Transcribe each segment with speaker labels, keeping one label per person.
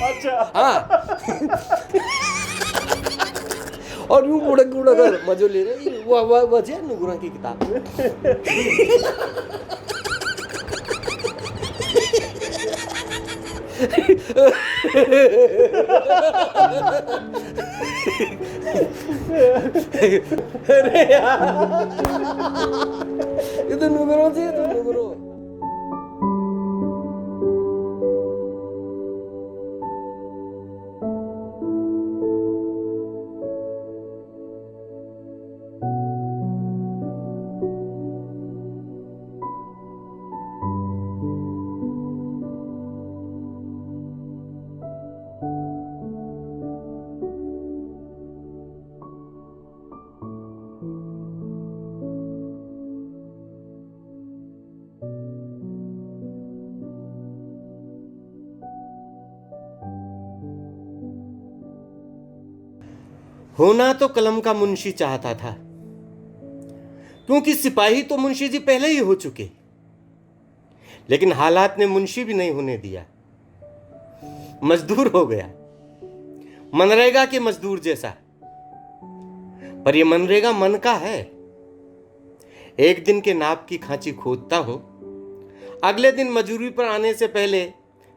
Speaker 1: अच्छा।
Speaker 2: हाँ। और यूं गुड़क गुड़क कर मजो ले रहे, वो बचे नुगुरा की किताब। अरे यार, ये तो नुगरो थी, ये तो नुगरो। होना तो कलम का मुंशी चाहता था, क्योंकि सिपाही तो मुंशी जी पहले ही हो चुके, लेकिन हालात ने मुंशी भी नहीं होने दिया। मजदूर हो गया, मनरेगा के मजदूर जैसा। पर यह मनरेगा मन का है। एक दिन के नाप की खांची खोदता हूं, अगले दिन मजूरी पर आने से पहले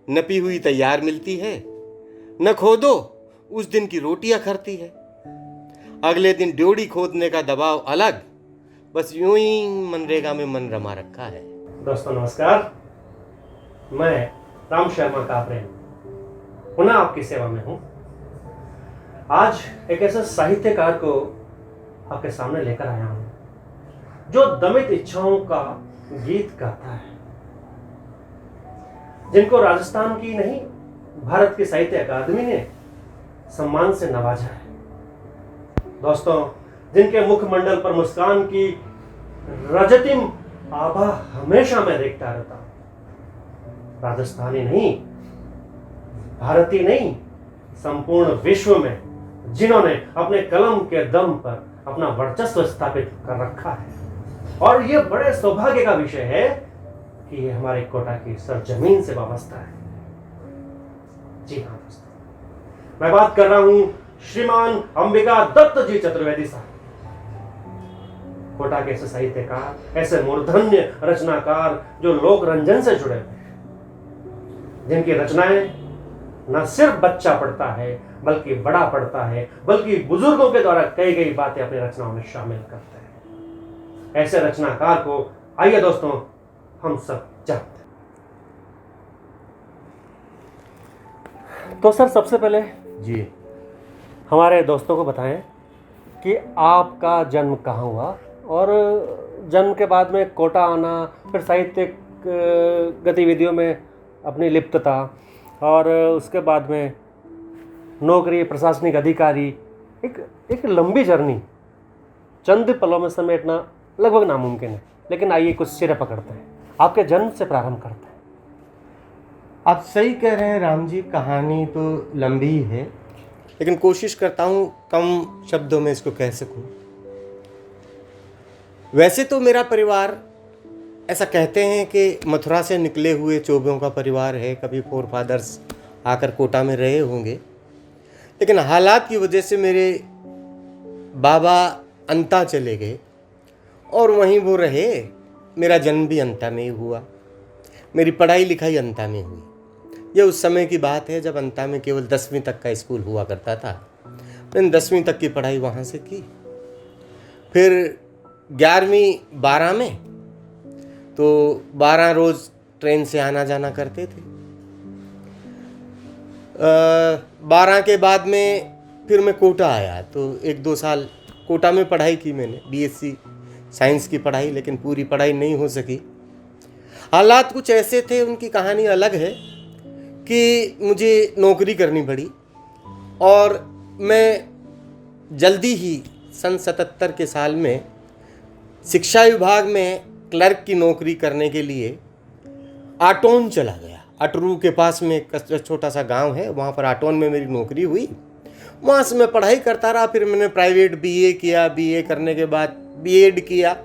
Speaker 2: नपी हुई तैयार मिलती है। न खोदो उस दिन की रोटियां खरती है। अगले दिन ड्योढ़ी खोदने का दबाव अलग। बस यूं ही मनरेगा में मन रमा रखा है।
Speaker 1: दोस्तों नमस्कार, मैं राम शर्मा कापरे पुनः आपकी सेवा में हूं। आज एक ऐसे साहित्यकार को आपके सामने लेकर आया हूं जो दमित इच्छाओं का गीत गाता है, जिनको राजस्थान की नहीं भारत की साहित्य अकादमी ने सम्मान से नवाजा है। दोस्तों, जिनके मुखमंडल पर मुस्कान की रजतिम आभा हमेशा मैं देखता रहता हूं। राजस्थानी नहीं, भारतीय नहीं, संपूर्ण विश्व में जिन्होंने अपने कलम के दम पर अपना वर्चस्व स्थापित कर रखा है। और यह बड़े सौभाग्य का विषय है कि यह हमारे कोटा की सरजमीन से वाबस्ता है। जी हाँ दोस्तों, मैं बात कर रहा हूं श्रीमान अंबिका दत्त जी चतुर्वेदी साहब। कोटा के ऐसे साहित्यकार, ऐसे मूर्धन्य रचनाकार जो लोक रंजन से जुड़े हुए हैं, जिनकी रचनाएं न सिर्फ बच्चा पढ़ता है बल्कि बड़ा पढ़ता है, बल्कि बुजुर्गों के द्वारा कई गई बातें अपनी रचनाओं में शामिल करते हैं। ऐसे रचनाकार को आइए दोस्तों हम सब जानते हैं। तो सर, सबसे पहले
Speaker 2: जी,
Speaker 1: हमारे दोस्तों को बताएं कि आपका जन्म कहाँ हुआ और जन्म के बाद में कोटा आना, फिर साहित्यिक गतिविधियों में अपनी लिप्तता, और उसके बाद में नौकरी, प्रशासनिक अधिकारी, एक लंबी जर्नी चंद पलों में समेटना लगभग नामुमकिन है। लेकिन आइए कुछ सिरे पकड़ते हैं, आपके जन्म से प्रारंभ करते हैं।
Speaker 2: आप सही कह रहे हैं राम जी, कहानी तो लंबी है, लेकिन कोशिश करता हूँ कम शब्दों में इसको कह सकूँ। वैसे तो मेरा परिवार, ऐसा कहते हैं कि मथुरा से निकले हुए चोबों का परिवार है, कभी फोर फादर्स आकर कोटा में रहे होंगे, लेकिन हालात की वजह से मेरे बाबा अंता चले गए और वहीं वो रहे। मेरा जन्म भी अंता में ही हुआ, मेरी पढ़ाई लिखाई अंता में हुई। यह उस समय की बात है जब अंता में केवल 10वीं तक का स्कूल हुआ करता था। मैंने 10वीं तक की पढ़ाई वहाँ से की। फिर 11वीं 12 में, तो 12 रोज़ ट्रेन से आना जाना करते थे। 12 के बाद में फिर मैं कोटा आया, तो 1-2 साल कोटा में पढ़ाई की मैंने, BSc साइंस की पढ़ाई, लेकिन पूरी पढ़ाई नहीं हो सकी। हालात कुछ ऐसे थे, उनकी कहानी अलग है, कि मुझे नौकरी करनी पड़ी और मैं जल्दी ही सन 77 के साल में शिक्षा विभाग में क्लर्क की नौकरी करने के लिए आटोन चला गया। अटरू के पास में एक छोटा सा गांव है, वहाँ पर आटोन में मेरी नौकरी हुई। वहाँ से मैं पढ़ाई करता रहा। फिर मैंने प्राइवेट BA किया, BA करने के बाद B.Ed किया।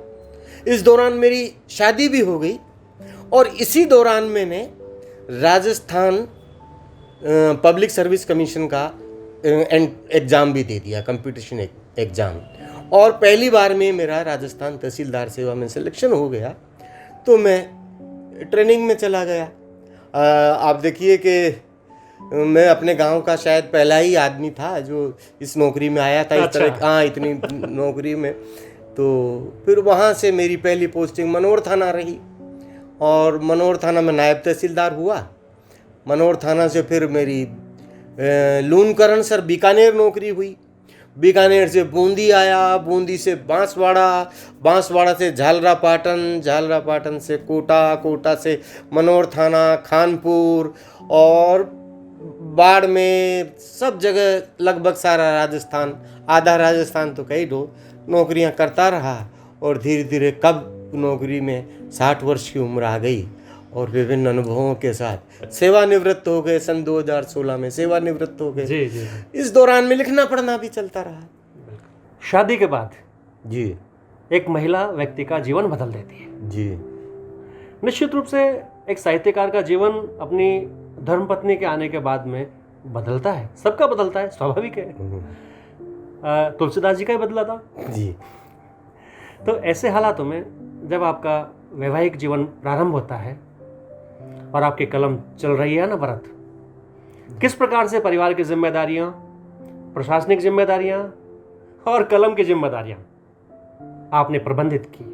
Speaker 2: इस दौरान मेरी शादी भी हो गई और इसी दौरान मैंने राजस्थान पब्लिक सर्विस कमीशन का एग्ज़ाम भी दे दिया, कंपटीशन एग्ज़ाम। और पहली बार में मेरा राजस्थान तहसीलदार सेवा में सिलेक्शन हो गया, तो मैं ट्रेनिंग में चला गया। आप देखिए कि मैं अपने गांव का शायद पहला ही आदमी था जो इस नौकरी में आया था, इस तरह, हाँ, इतनी नौकरी में। तो फिर वहाँ से मेरी पहली पोस्टिंग मनोर थाना रही, और मनोर थाना में नायब तहसीलदार हुआ। मनोर थाना से फिर मेरी लूनकरण सर बीकानेर नौकरी हुई। बीकानेर से बूंदी आया, बूंदी से बांसवाड़ा, बांसवाड़ा से झालरापाटन, झालरापाटन से कोटा, कोटा से मनोर थाना, खानपुर, और बाड़मेर, सब जगह लगभग सारा राजस्थान, आधा राजस्थान तो कई दो नौकरियां करता रहा। और धीरे धीरे कब नौकरी में 60 वर्ष की उम्र आ गई, और विभिन्न अनुभवों के साथ सेवानिवृत्त हो गए। सन 2016 में सेवानिवृत्त हो गए।
Speaker 1: जी जी।
Speaker 2: इस दौरान में लिखना पढ़ना भी चलता रहा।
Speaker 1: शादी के बाद
Speaker 2: जी
Speaker 1: एक महिला व्यक्ति का जीवन बदल देती है।
Speaker 2: जी।
Speaker 1: निश्चित रूप से एक साहित्यकार का जीवन अपनी धर्मपत्नी के आने के बाद में बदलता है, सबका बदलता है, स्वाभाविक है। तुलसीदास जी का ही बदला था
Speaker 2: जी।
Speaker 1: तो ऐसे हालातों में जब आपका वैवाहिक जीवन प्रारंभ होता है और आपकी कलम चल रही है अनवरत, किस प्रकार से परिवार की जिम्मेदारियां, प्रशासनिक जिम्मेदारियां और कलम की जिम्मेदारियां आपने प्रबंधित की?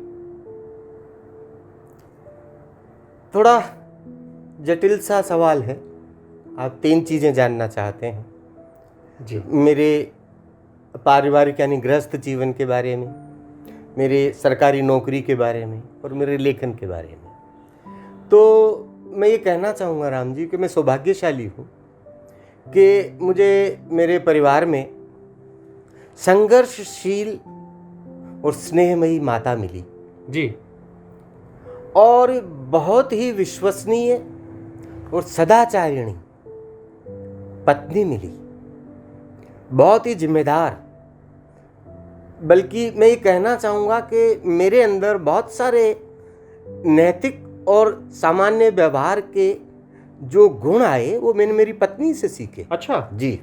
Speaker 2: थोड़ा जटिल सा सवाल है। आप 3 चीज़ें जानना चाहते हैं
Speaker 1: जी।
Speaker 2: मेरे पारिवारिक यानी गृहस्थ जीवन के बारे में, मेरे सरकारी नौकरी के बारे में, और मेरे लेखन के बारे में। तो मैं ये कहना चाहूँगा राम जी कि मैं सौभाग्यशाली हूँ कि मुझे मेरे परिवार में संघर्षशील और स्नेहमयी माता मिली
Speaker 1: जी,
Speaker 2: और बहुत ही विश्वसनीय और सदाचारिणी पत्नी मिली, बहुत ही जिम्मेदार। बल्कि मैं ये कहना चाहूँगा कि मेरे अंदर बहुत सारे नैतिक और सामान्य व्यवहार के जो गुण आए वो मैंने मेरी पत्नी से सीखे।
Speaker 1: अच्छा
Speaker 2: जी।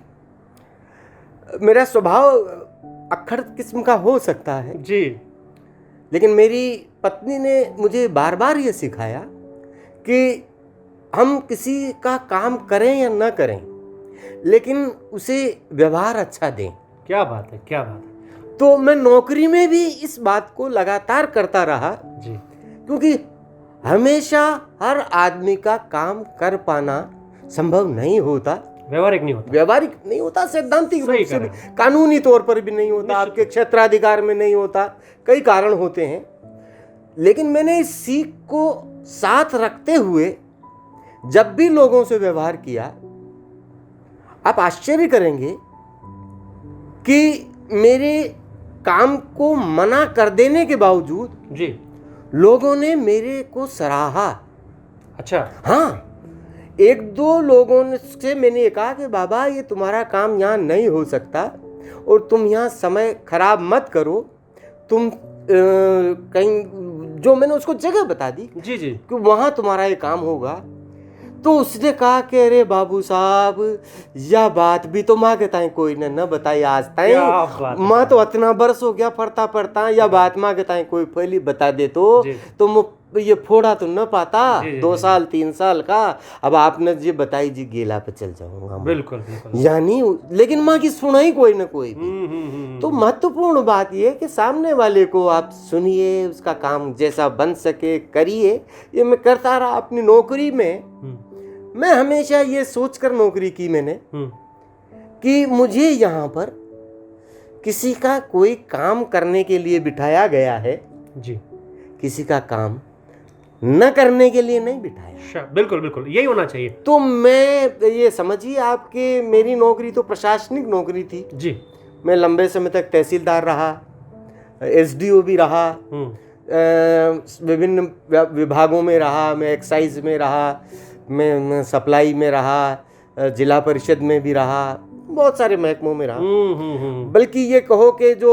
Speaker 2: मेरा स्वभाव अक्खड़ किस्म का हो सकता है
Speaker 1: जी,
Speaker 2: लेकिन मेरी पत्नी ने मुझे बार बार ये सिखाया कि हम किसी का काम करें या न करें, लेकिन उसे व्यवहार अच्छा दें।
Speaker 1: क्या बात है, क्या बात है।
Speaker 2: तो मैं नौकरी में भी इस बात को लगातार करता रहा
Speaker 1: जी,
Speaker 2: क्योंकि हमेशा हर आदमी का काम कर पाना संभव नहीं होता,
Speaker 1: व्यवहारिक नहीं होता,
Speaker 2: व्यवहारिक नहीं होता, सैद्धांतिक
Speaker 1: सही
Speaker 2: रूप से
Speaker 1: कह
Speaker 2: भी,
Speaker 1: रहे हैं।
Speaker 2: कानूनी तौर पर भी नहीं होता,
Speaker 1: निश्चित।
Speaker 2: आपके क्षेत्राधिकार में नहीं होता, कई कारण होते हैं। लेकिन मैंने इस सीख को साथ रखते हुए जब भी लोगों से व्यवहार किया, आप आश्चर्य करेंगे कि मेरे काम को मना कर देने के बावजूद
Speaker 1: जी।
Speaker 2: लोगों ने मेरे को सराहा।
Speaker 1: अच्छा,
Speaker 2: हाँ, 1-2 लोगों से मैंने कहा कि बाबा ये तुम्हारा काम यहाँ नहीं हो सकता और तुम यहाँ समय खराब मत करो, तुम कहीं, जो मैंने उसको जगह बता दी
Speaker 1: जी जी,
Speaker 2: कि वहाँ तुम्हारा ये काम होगा। तो उसने कहा कि अरे बाबू साहब, यह बात भी तो माँ के ताई कोई ने न बताई आज ताई,
Speaker 1: क्या बात है।
Speaker 2: माँ तो इतना बरस हो गया पढ़ता पढ़ता, यह बात माँ के ताई कोई पहली बता दे तो
Speaker 1: जी।
Speaker 2: ये फोड़ा तो न पाता।
Speaker 1: जी, जी,
Speaker 2: 2 साल 3 साल का, अब आपने ये बताई जी गेला पे चल जाऊंगा।
Speaker 1: बिल्कुल बिल्कुल।
Speaker 2: यानी लेकिन माँ की सुना ही कोई न कोई भी। तो महत्वपूर्ण बात यह है कि सामने वाले को आप सुनिए, उसका काम जैसा बन सके करिए। ये मैं करता रहा अपनी नौकरी में। मैं हमेशा ये सोचकर नौकरी की मैंने कि मुझे यहाँ पर किसी का कोई काम करने के लिए बिठाया गया है
Speaker 1: जी,
Speaker 2: किसी का काम न करने के लिए नहीं बिठाया।
Speaker 1: बिल्कुल बिल्कुल, यही होना चाहिए।
Speaker 2: तो मैं ये समझिए आपके, मेरी नौकरी तो प्रशासनिक नौकरी थी
Speaker 1: जी।
Speaker 2: मैं लंबे समय तक तहसीलदार रहा, एसडीओ भी रहा, विभिन्न विभागों में रहा, मैं एक्साइज में रहा, मैं सप्लाई में रहा, जिला परिषद में भी रहा, बहुत सारे महकमों में रहा, बल्कि ये कहो कि जो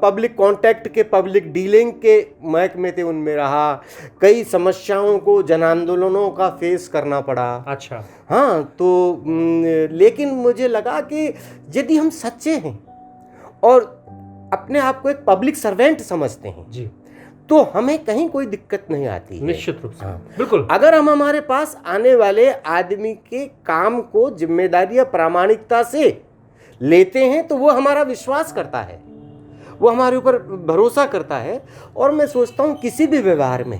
Speaker 2: पब्लिक कांटेक्ट के, पब्लिक डीलिंग के महकमे थे उनमें रहा। कई समस्याओं को, जन आंदोलनों का फेस करना पड़ा।
Speaker 1: अच्छा।
Speaker 2: हाँ, तो लेकिन मुझे लगा कि यदि हम सच्चे हैं और अपने आप को एक पब्लिक सर्वेंट समझते हैं
Speaker 1: जी,
Speaker 2: तो हमें कहीं कोई दिक्कत नहीं आती है।
Speaker 1: निश्चित रूप से।
Speaker 2: हाँ,
Speaker 1: बिल्कुल।
Speaker 2: अगर हम हमारे पास आने वाले आदमी के काम को जिम्मेदारी या प्रामाणिकता से लेते हैं तो वो हमारा विश्वास करता है, वो हमारे ऊपर भरोसा करता है। और मैं सोचता हूँ किसी भी व्यवहार में,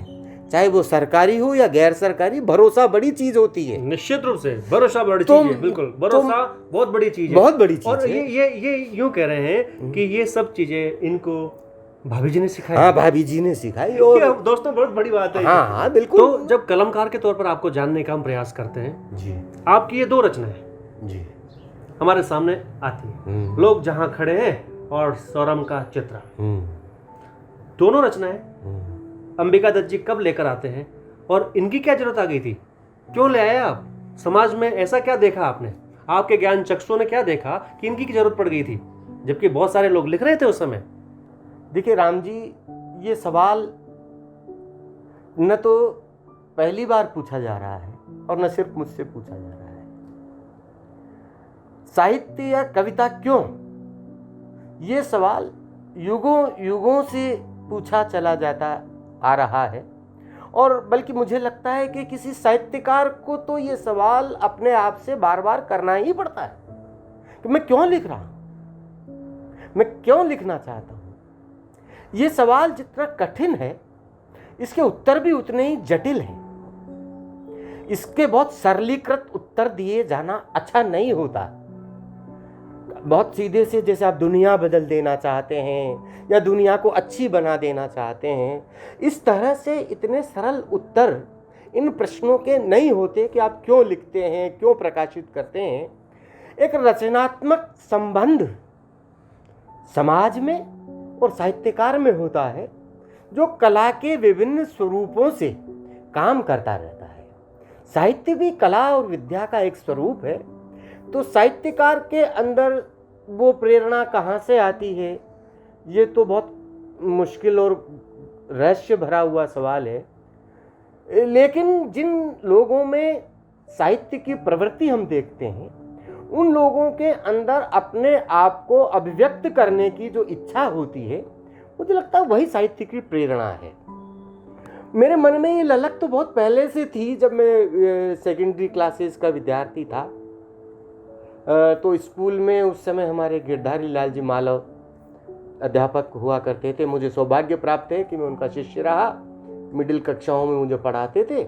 Speaker 2: चाहे वो सरकारी हो या गैर सरकारी, भरोसा बड़ी चीज होती है।
Speaker 1: निश्चित रूप से भरोसा बड़ी चीज है। बिल्कुल, भरोसा बहुत बड़ी चीज है,
Speaker 2: बहुत बड़ी चीज
Speaker 1: और
Speaker 2: है।
Speaker 1: ये यूं कह रहे हैं कि ये सब चीजें इनको भाभी जी ने सिखाई।
Speaker 2: हाँ, भाभी जी ने सिखाई।
Speaker 1: ये
Speaker 2: और
Speaker 1: दोस्तों बहुत बड़ी बात है।
Speaker 2: हाँ हाँ, बिल्कुल।
Speaker 1: तो जब कलमकार के तौर पर आपको जानने का हम प्रयास करते हैं
Speaker 2: जी
Speaker 1: आपकी ये 2 रचनाएं
Speaker 2: जी
Speaker 1: हमारे सामने आती है, लोग जहां खड़े हैं और सौरम का चित्र। दोनों रचनाएं अंबिका दत्त जी कब लेकर आते हैं और इनकी क्या जरूरत आ गई थी, क्यों ले आए आप? समाज में ऐसा क्या देखा आपने, आपके ज्ञान चक्षुओं ने क्या देखा कि इनकी की जरूरत पड़ गई थी, जबकि बहुत सारे लोग लिख रहे थे उस समय?
Speaker 2: देखिए राम जी, ये सवाल न तो पहली बार पूछा जा रहा है और न सिर्फ मुझसे पूछा जा रहा है। साहित्य या कविता क्यों, ये सवाल युगों युगों से पूछा चला जाता आ रहा है। और बल्कि मुझे लगता है कि किसी साहित्यकार को तो ये सवाल अपने आप से बार बार करना ही पड़ता है कि मैं क्यों लिख रहा हूं, मैं क्यों लिखना चाहता हूं। ये सवाल जितना कठिन है, इसके उत्तर भी उतने ही जटिल हैं। इसके बहुत सरलीकृत उत्तर दिए जाना अच्छा नहीं होता। बहुत सीधे से, जैसे आप दुनिया बदल देना चाहते हैं या दुनिया को अच्छी बना देना चाहते हैं, इस तरह से इतने सरल उत्तर इन प्रश्नों के नहीं होते कि आप क्यों लिखते हैं, क्यों प्रकाशित करते हैं। एक रचनात्मक संबंध समाज में और साहित्यकार में होता है, जो कला के विभिन्न स्वरूपों से काम करता रहता है। साहित्य भी कला और विद्या का एक स्वरूप है। तो साहित्यकार के अंदर वो प्रेरणा कहाँ से आती है, ये तो बहुत मुश्किल और रहस्य भरा हुआ सवाल है। लेकिन जिन लोगों में साहित्य की प्रवृत्ति हम देखते हैं, उन लोगों के अंदर अपने आप को अभिव्यक्त करने की जो इच्छा होती है, मुझे लगता है वही साहित्य की प्रेरणा है। मेरे मन में ये ललक तो बहुत पहले से थी। जब मैं सेकेंडरी क्लासेस का विद्यार्थी था तो स्कूल में उस समय हमारे गिरधारी लाल जी मालव अध्यापक हुआ करते थे। मुझे सौभाग्य प्राप्त है कि मैं उनका शिष्य रहा। मिडिल कक्षाओं में मुझे पढ़ाते थे।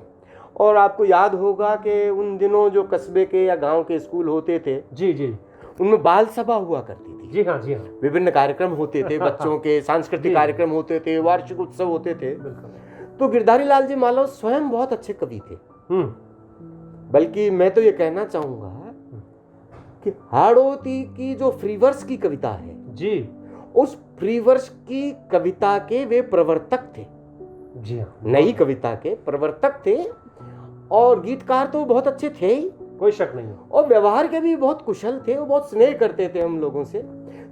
Speaker 2: और आपको याद होगा कि उन दिनों जो कस्बे के या गांव के स्कूल होते थे,
Speaker 1: जी जी,
Speaker 2: उनमें बाल सभा हुआ करती थी।
Speaker 1: जी हाँ, जी हाँ।
Speaker 2: विभिन्न कार्यक्रम होते थे, बच्चों के सांस्कृतिक कार्यक्रम होते थे, वार्षिक उत्सव होते थे। तो गिरधारी लाल जी मालव स्वयं बहुत अच्छे कवि थे। बल्कि मैं तो ये कहना चाहूंगा कि हाड़ोती की जो फ्रीवर्स की कविता है
Speaker 1: जी,
Speaker 2: उस फ्रीवर्स की कविता के वे प्रवर्तक थे।
Speaker 1: जी हाँ,
Speaker 2: नई कविता के प्रवर्तक थे। और गीतकार तो बहुत अच्छे थे ही,
Speaker 1: कोई शक नहीं।
Speaker 2: और व्यवहार के भी बहुत कुशल थे, वो बहुत स्नेह करते थे हम लोगों से।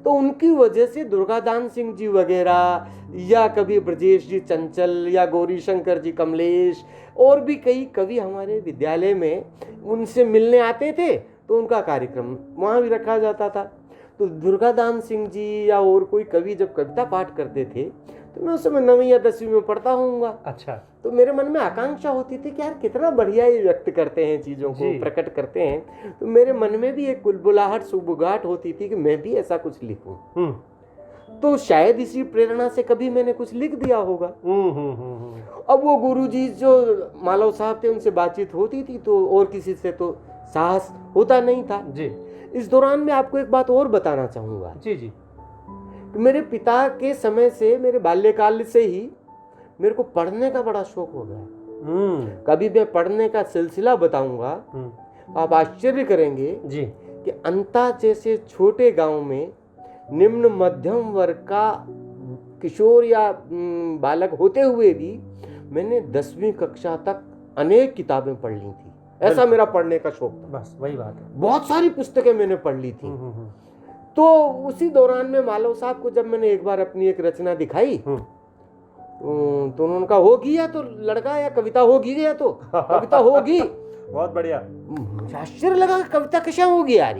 Speaker 2: तो उनकी वजह से दुर्गादान सिंह जी वगैरह, या कभी ब्रजेश जी चंचल, या गौरी शंकर जी कमलेश, और भी कई कवि हमारे विद्यालय में उनसे मिलने आते थे। तो उनका कार्यक्रम वहाँ भी रखा जाता था। तो दुर्गादान सिंह जी या और कोई कवि जब कविता पाठ करते थे, तो मैं उस समय 9वीं या 10वीं में पढ़ता हूँगा।
Speaker 1: अच्छा।
Speaker 2: तो मेरे मन में आकांक्षा होती थी कि यार कितना बढ़िया ये व्यक्त करते हैं, चीज़ों को प्रकट करते हैं। तो मेरे मन में भी एक बुलबुलाहट, सुबुगाहट होती थी कि मैं भी ऐसा कुछ लिखूं। तो शायद इसी प्रेरणा से कभी मैंने कुछ लिख दिया होगा। अब वो गुरुजी जो मालव साहब थे, उनसे बातचीत होती थी, तो और किसी से तो साहस होता नहीं था
Speaker 1: जी।
Speaker 2: इस दौरान मैं आपको एक बात और बताना चाहूँगा।
Speaker 1: जी जी।
Speaker 2: मेरे पिता के समय से, मेरे बाल्यकाल से ही मेरे को पढ़ने का बड़ा शौक हो गया। कभी मैं पढ़ने का सिलसिला बताऊंगा तो आप आश्चर्य करेंगे
Speaker 1: जी
Speaker 2: कि अंता जैसे छोटे गांव में निम्न मध्यम वर्ग का किशोर या बालक होते हुए भी मैंने 10वीं कक्षा तक अनेक किताबें पढ़ ली थी। ऐसा मेरा पढ़ने का शौक था।
Speaker 1: बस वही बात है।
Speaker 2: बहुत सारी पुस्तकें मैंने पढ़ ली थी। तो उसी दौरान में मालव साहब को जब मैंने एक बार अपनी एक रचना दिखाई तो उन्होंने कहा होगी या तो लड़का या कविता होगी या तो कविता होगी।
Speaker 1: बहुत बढ़िया।
Speaker 2: मुझे आश्चर्य लगा कि कविता कैसा होगी यार।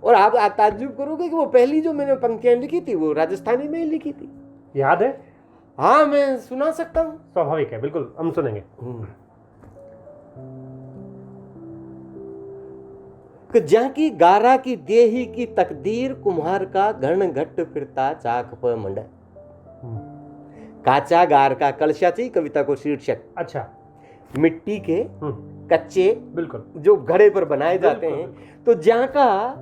Speaker 2: और आप ताज्जुब करोगे कि वो पहली जो मैंने पंक्तियां लिखी थी वो राजस्थानी में ही लिखी थी।
Speaker 1: याद है?
Speaker 2: हाँ, मैं सुना सकता हूँ।
Speaker 1: स्वाभाविक है, बिल्कुल हम सुनेंगे।
Speaker 2: कि जहाँ की गारा की देही की तकदीर, कुम्हार का घन घट फिरता चाक पर मंड। काचा गार का कलशा थी कविता को शीर्षक।
Speaker 1: अच्छा।
Speaker 2: मिट्टी के कच्चे
Speaker 1: बिल्कुल
Speaker 2: जो घड़े पर बनाए जाते हैं, तो जहाँ का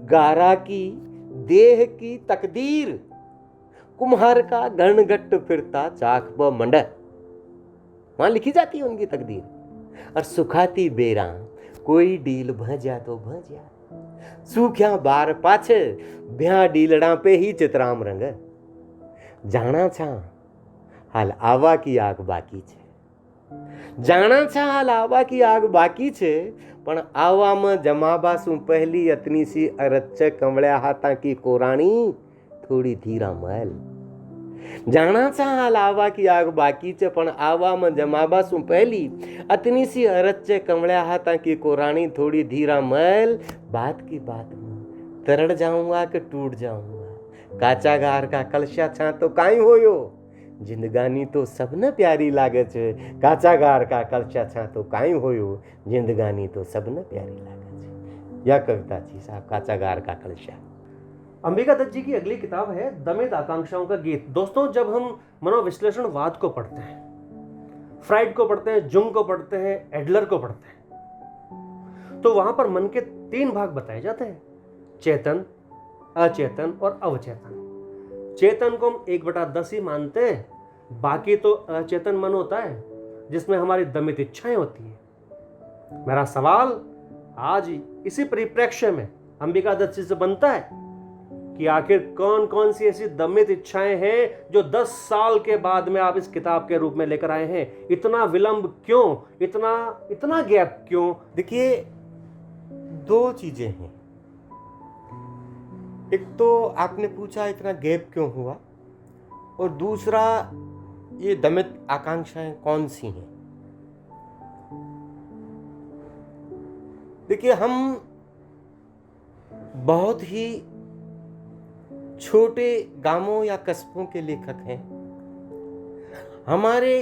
Speaker 2: गारा की देह की तकदीर, कुम्हार का घन घट फिरता चाक पर मंड। वहां लिखी जाती है उनकी तकदीर। और सुखाती बेरा कोई डील भजा तो भजा, सूख्या बार पाछे ब्याह डीलड़ा पे ही चित्राम रंग। जाना छा हाल आवा की आग बाकी छे, जाना छा हाल आवा की आग बाकी छे, पण आवामां जमाबा सु पहली अतनी सी अरच्चे कंवळ्या हाथा की कोराणी थोड़ी धीरा महल। जाना छा हाल आवा की आग बाकी छे, पण आवामां जमाबा सु पहली अतनी सी अरच्चे कंवळ्या हाथा की कोराणी थोड़ी धीरा महल। बात की बात में तरड़ जाऊंगा कि टूट जाऊंगा, काचा गार का कलशा छा तो काई होयो, जिंदगानी तो सबने प्यारी लागे छे। काचा गार का कलशा छा तो काई होयो, जिंदगानी तो सबने प्यारी लागे छे। यह कविता थी साहब, काचा गार का कलशा।
Speaker 1: अंबिका दत्त जी की अगली किताब है दमित आकांक्षाओं का गीत। दोस्तों, जब हम मनोविश्लेषणवाद को पढ़ते हैं, फ्राइड को पढ़ते हैं, जुंग को पढ़ते हैं, एडलर को पढ़ते हैं, तो वहां पर मन के 3 भाग बताए जाते हैं: चेतन, अचेतन और अवचेतन। चेतन को हम 1/10 ही मानते हैं, बाकी तो अचेतन मन होता है जिसमें हमारी दमित इच्छाएं होती है। मेरा सवाल आज इसी परिप्रेक्ष्य में अंबिका दत्त जी से बनता है कि आखिर कौन कौन सी ऐसी दमित इच्छाएं हैं जो 10 साल के बाद में आप इस किताब के रूप में लेकर आए हैं? इतना विलंब क्यों, इतना गैप क्यों?
Speaker 2: देखिए, 2 चीजें हैं। एक तो आपने पूछा इतना गैप क्यों हुआ, और दूसरा ये दमित आकांक्षाएं कौन सी हैं। देखिए, हम बहुत ही छोटे गांवों या कस्बों के लेखक हैं। हमारे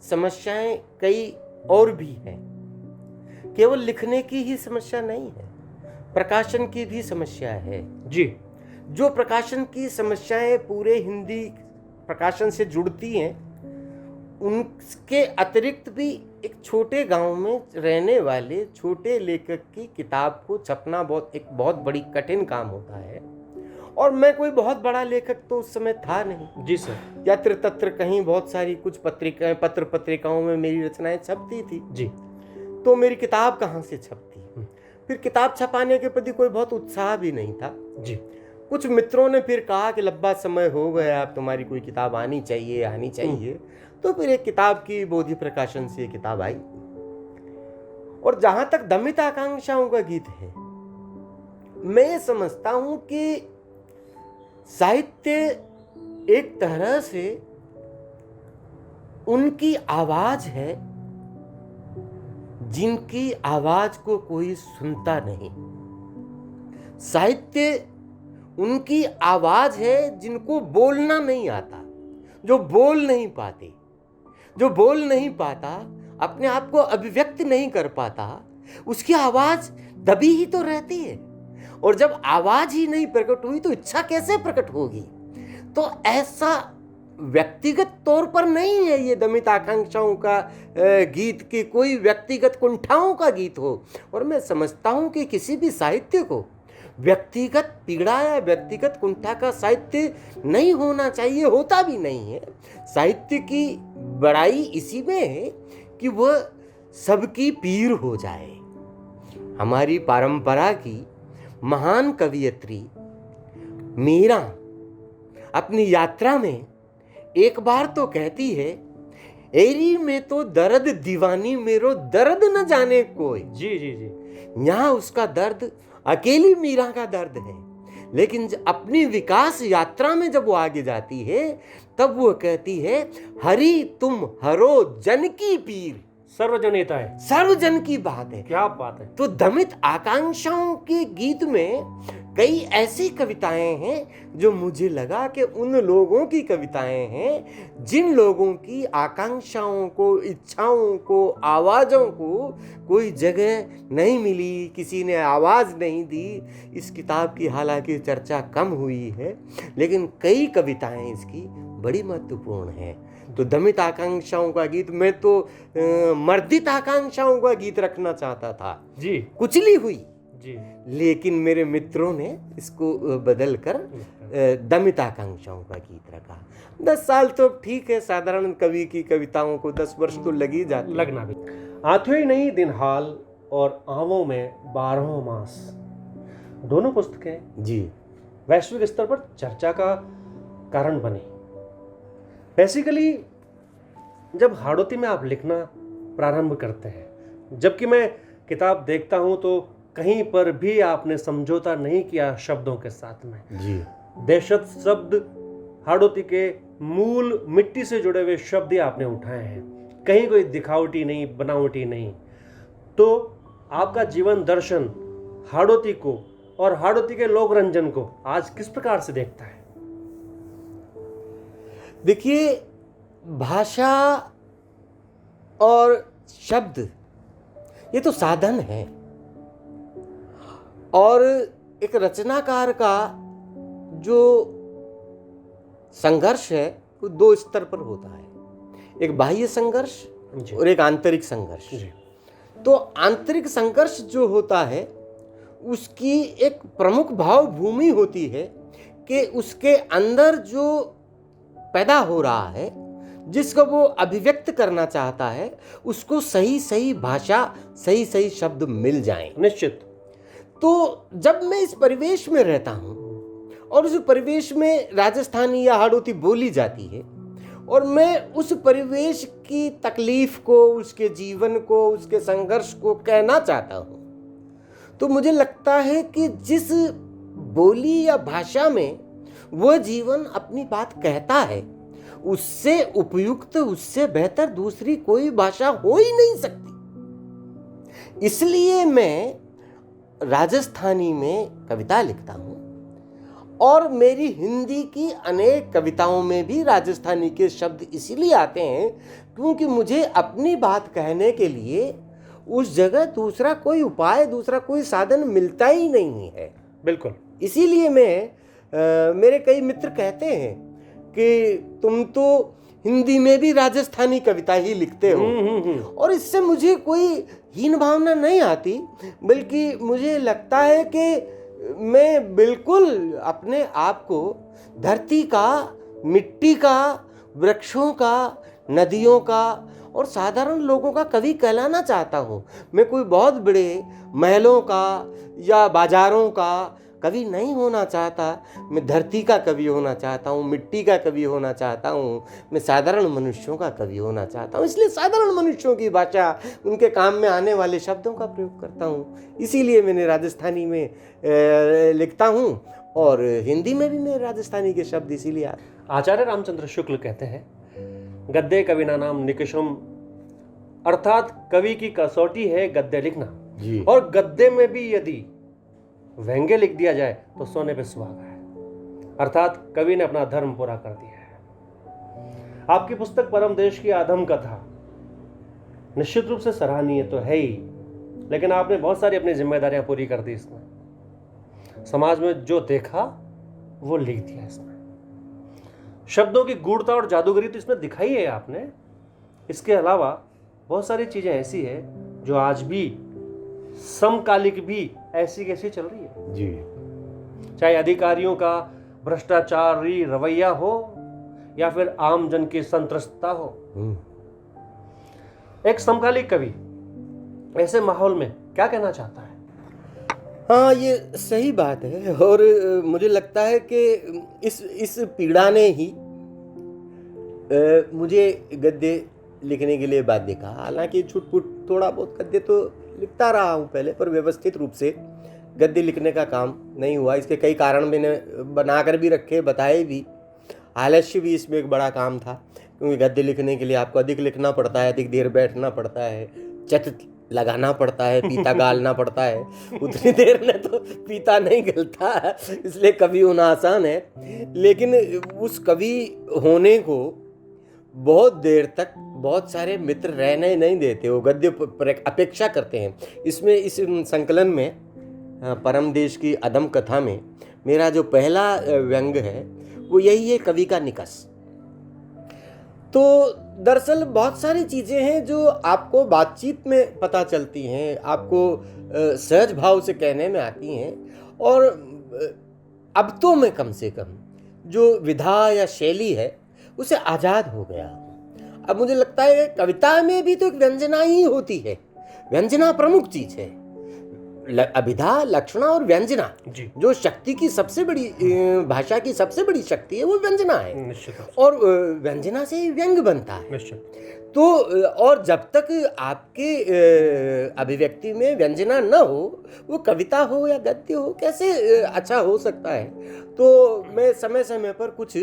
Speaker 2: समस्याएं कई और भी हैं। केवल लिखने की ही समस्या नहीं है, प्रकाशन की भी समस्या है
Speaker 1: जी।
Speaker 2: जो प्रकाशन की समस्याएं पूरे हिंदी प्रकाशन से जुड़ती हैं, उनके अतिरिक्त भी एक छोटे गांव में रहने वाले छोटे लेखक की किताब को छपना एक बहुत बड़ी कठिन काम होता है। और मैं कोई बहुत बड़ा लेखक तो उस समय था नहीं।
Speaker 1: जी सर।
Speaker 2: यत्र तत्र कहीं बहुत सारी कुछ पत्रिकाएं, पत्रिकाओं में मेरी रचनाएं छपती थी
Speaker 1: जी।
Speaker 2: तो मेरी किताब कहाँ से छपती? फिर किताब छपाने के प्रति कोई बहुत उत्साह भी नहीं था
Speaker 1: जी।
Speaker 2: कुछ मित्रों ने फिर कहा कि लंबा समय हो गया, अब तुम्हारी कोई किताब आनी चाहिए। तो फिर एक किताब की बोधि प्रकाशन से किताब आई। और जहां तक दमित आकांक्षाओं का गीत है, मैं समझता हूं कि साहित्य एक तरह से उनकी आवाज है जिनकी आवाज को कोई सुनता नहीं। साहित्य उनकी आवाज है जिनको बोलना नहीं आता, जो बोल नहीं पाता, अपने आप को अभिव्यक्त नहीं कर पाता, उसकी आवाज दबी ही तो रहती है। और जब आवाज ही नहीं प्रकट हुई तो इच्छा कैसे प्रकट होगी? तो ऐसा व्यक्तिगत तौर पर नहीं है ये दमित आकांक्षाओं का गीत की कोई व्यक्तिगत कुंठाओं का गीत हो। और मैं समझता हूं कि किसी भी साहित्य को व्यक्तिगत पीड़ा या व्यक्तिगत कुंठा का साहित्य नहीं होना चाहिए, होता भी नहीं है। साहित्य की बड़ाई इसी में है कि वह सबकी पीर हो जाए। हमारी परंपरा की महान कवियत्री मीरा अपनी यात्रा में एक बार तो कहती है एरी में तो दर्द दीवानी मेरो दर्द न जाने कोई।
Speaker 1: जी जी जी।
Speaker 2: यहाँ उसका दर्द अकेली मीरा का दर्द है, लेकिन अपनी विकास यात्रा में जब वो आगे जाती है तब वो कहती है, हरि तुम हरो जन की पीर।
Speaker 1: सर्वजनिता है,
Speaker 2: सर्वजन की बात है।
Speaker 1: क्या बात है।
Speaker 2: तो दमित आकांक्षाओं के गीत में कई ऐसी कविताएं हैं जो मुझे लगा कि उन लोगों की कविताएं हैं जिन लोगों की आकांक्षाओं को, इच्छाओं को, आवाज़ों को कोई जगह नहीं मिली, किसी ने आवाज़ नहीं दी। इस किताब की हालांकि चर्चा कम हुई है, लेकिन कई कविताएं इसकी बड़ी महत्वपूर्ण हैं। तो दमित आकांक्षाओं का गीत, मैं तो मर्दित आकांक्षाओं का गीत रखना चाहता था
Speaker 1: जी,
Speaker 2: कुचली हुई
Speaker 1: जी,
Speaker 2: लेकिन मेरे मित्रों ने इसको बदल कर दमित आकांक्षाओं का गीत रखा। 10 साल तो ठीक है, साधारण कवि की कविताओं को 10 वर्ष तो लग ही जाते।
Speaker 1: लगना भी। आठवें नहीं दिन हाल और आंवों में 12 मास, दोनों पुस्तकें
Speaker 2: जी
Speaker 1: वैश्विक स्तर पर चर्चा का कारण बनी। बेसिकली जब हाड़ौती में आप लिखना प्रारंभ करते हैं, जबकि मैं किताब देखता हूं तो कहीं पर भी आपने समझौता नहीं किया शब्दों के साथ में।
Speaker 2: जी,
Speaker 1: दहशत शब्द, हाड़ौती के मूल मिट्टी से जुड़े हुए शब्द ही आपने उठाए हैं, कहीं कोई दिखावटी नहीं, बनावटी नहीं। तो आपका जीवन दर्शन हाड़ौती को और हाड़ौती के लोक रंजन को आज किस प्रकार से देखता है?
Speaker 2: देखिए, भाषा और शब्द ये तो साधन है, और एक रचनाकार का जो संघर्ष है वो 2 स्तर पर होता है, एक बाह्य संघर्ष और एक आंतरिक संघर्ष। तो आंतरिक संघर्ष जो होता है उसकी एक प्रमुख भाव भूमि होती है कि उसके अंदर जो पैदा हो रहा है, जिसको वो अभिव्यक्त करना चाहता है, उसको सही सही भाषा, सही सही शब्द मिल जाएं।
Speaker 1: निश्चित।
Speaker 2: तो जब मैं इस परिवेश में रहता हूँ और उस परिवेश में राजस्थानी या हाड़ौती बोली जाती है और मैं उस परिवेश की तकलीफ को, उसके जीवन को, उसके संघर्ष को कहना चाहता हूँ, तो मुझे लगता है कि जिस बोली या भाषा में वह जीवन अपनी बात कहता है, उससे उपयुक्त, उससे बेहतर दूसरी कोई भाषा हो ही नहीं सकती। इसलिए मैं राजस्थानी में कविता लिखता हूँ और मेरी हिंदी की अनेक कविताओं में भी राजस्थानी के शब्द इसीलिए आते हैं क्योंकि मुझे अपनी बात कहने के लिए उस जगह दूसरा कोई उपाय, दूसरा कोई साधन मिलता ही नहीं है।
Speaker 1: बिल्कुल।
Speaker 2: इसीलिए मेरे कई मित्र कहते हैं कि तुम तो हिंदी में भी राजस्थानी कविता ही लिखते हो, और इससे मुझे कोई हीन भावना नहीं आती, बल्कि मुझे लगता है कि मैं बिल्कुल अपने आप को धरती का, मिट्टी का, वृक्षों का, नदियों का और साधारण लोगों का कवि कहलाना चाहता हूँ। मैं कोई बहुत बड़े महलों का या बाजारों का कवि नहीं होना चाहता, मैं धरती का कवि होना चाहता हूँ, मिट्टी का कवि होना चाहता हूँ, मैं साधारण मनुष्यों का कवि होना चाहता हूँ। इसलिए साधारण मनुष्यों की भाषा, उनके काम में आने वाले शब्दों का प्रयोग करता हूँ। इसीलिए मैंने राजस्थानी में लिखता हूँ और हिंदी में भी मैं राजस्थानी के शब्द इसीलिए
Speaker 1: आचार्य रामचंद्र शुक्ल कहते हैं, गद्य कविना नाम निकषम, अर्थात कवि की कसौटी है गद्य लिखना
Speaker 2: जी।
Speaker 1: और गद्य में भी यदि व्यंग्य लिख दिया जाए तो सोने पे सुहागा है, अर्थात कवि ने अपना धर्म पूरा कर दिया है। आपकी पुस्तक परम देश की आधम कथा निश्चित रूप से सराहनीय तो है ही, लेकिन आपने बहुत सारी अपनी जिम्मेदारियां पूरी कर दी इसमें। समाज में जो देखा वो लिख दिया इसमें। शब्दों की गूढ़ता और जादूगरी तो इसमें दिखाई है आपने। इसके अलावा बहुत सारी चीजें ऐसी है जो आज भी समकालिक भी ऐसी कैसी चल रही है
Speaker 2: जी।
Speaker 1: चाहे अधिकारियों का भ्रष्टाचारी रवैया हो या फिर आम जन की संतृष्टता हो। एक समकालिक कवि ऐसे माहौल में क्या कहना चाहता है?
Speaker 2: हाँ, ये सही बात है और मुझे लगता है कि इस पीड़ा ने ही मुझे गद्य लिखने के लिए बाध्य कहा। हालांकि छुटपुट थोड़ा बहुत गद्य तो लिखता रहा हूँ पहले, पर व्यवस्थित रूप से गद्य लिखने का काम नहीं हुआ। इसके कई कारण मैंने बनाकर भी रखे, बताए भी। आलस्य भी इसमें एक बड़ा काम था, क्योंकि गद्य लिखने के लिए आपको अधिक लिखना पड़ता है, अधिक देर बैठना पड़ता है, चट लगाना पड़ता है, पीता गालना पड़ता है। उतनी देर में तो पीता नहीं गलता, इसलिए कवि होना आसान है। लेकिन उस कवि होने को बहुत देर तक बहुत सारे मित्र रहने नहीं देते, वो गद्य अपेक्षा करते हैं। इसमें इस संकलन में परम देश की अदम कथा में मेरा जो पहला व्यंग है वो यही है, कवि का निकष। तो दरअसल बहुत सारी चीज़ें हैं जो आपको बातचीत में पता चलती हैं, आपको सहज भाव से कहने में आती हैं। और अब तो मैं कम से कम जो विधा या शैली है उसे आज़ाद हो गया। अब मुझे लगता है कविता में भी तो एक व्यंजना ही होती है, व्यंजना प्रमुख चीज़ है। अभिधा, लक्षणा और व्यंजना, जो शक्ति की सबसे बड़ी, भाषा की सबसे बड़ी शक्ति है, वो व्यंजना है। और व्यंजना से ही व्यंग बनता है। तो और जब तक आपके अभिव्यक्ति में व्यंजना न हो, वो कविता हो या गद्य हो, कैसे अच्छा हो सकता है। तो मैं समय समय पर कुछ